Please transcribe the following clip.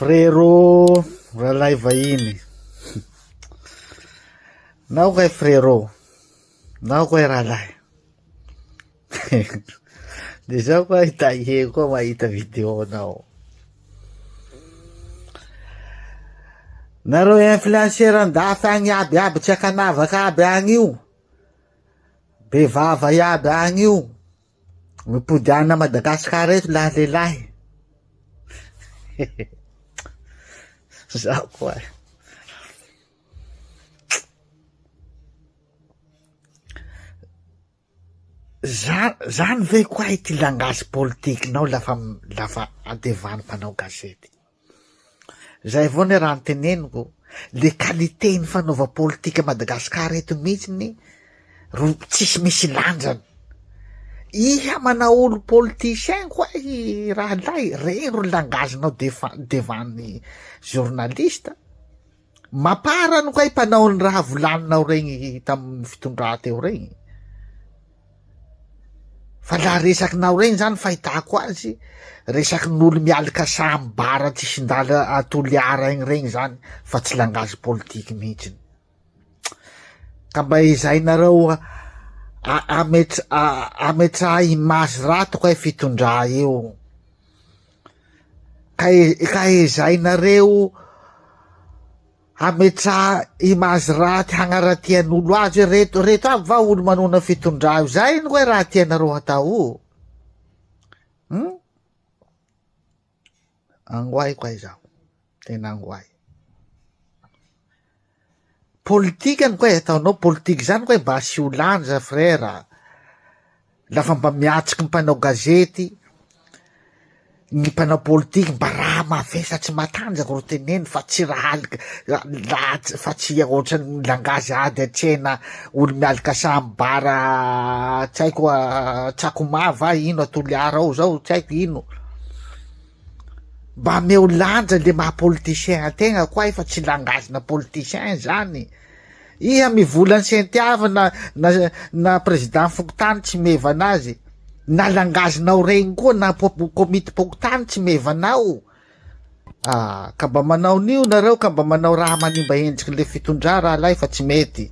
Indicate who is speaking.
Speaker 1: Frérot Ralaivahiny. Nao kay Frérot. Nao kay Ralay. Di sa ko ay tayo ko maita video nao. Naro influencer ang dafang yabi tsaka navakabi ang yu. Bevava yabi ang yu. Mipudyana Madagascar ito lehilahimahitsiambo. Sa ko ay. Zany ve koa ity langage politique nao lafa adevany mpanao gazety. Zay avao ny raha noteneniko, le qualité ny fanaova politika Madagascar eto mihitsiny, ro tsisy misy lanjany. Iha manao olo politicien koa i raha lay, regny ro langagenao devany journaliste. Maparany koa i mpanao ny raha volaninao regny tamin'ny fitondrà teo regny. Fa la resakinao regny zany fahitako azy, resakin'olo mialika sambara tsisy ndala atoliara igny regny zany, fa tsy langage politique mihitsiny. Ka mba izay nareo ametra image raty koa fitondrà io. Ka izay nareo ametra image raty hagnaratian'olo azy, reto aby va olo manona fitondrà io, zay koa raha tianareo hatao. Angoay koa izaho, tena angoay. Politika koa ataonao, politika zany koa mba asio lanja frera. Lafa mba miatsiky mpanao gazety, ny mpanao politika mba raha mavesa tsy matanjaka ro teneny, fa tsy raha fa tsy ohatrany langage ady atsena olo mialika sambara, tsy haiko tsakomava ino atoliara ao zao, tsy haiko ino. Mba meo lanja le maha politicien ategna koa fa tsy langagena politicien zany. Iha mivola ny sentiava na président fokotany tsy mevana azy, na langagenao regny koa na komity pokotany tsy mevanao. Ka mba manao nio nareo, ka mba manao raha manimba endriky le fitondrà raha lay fa tsy mety.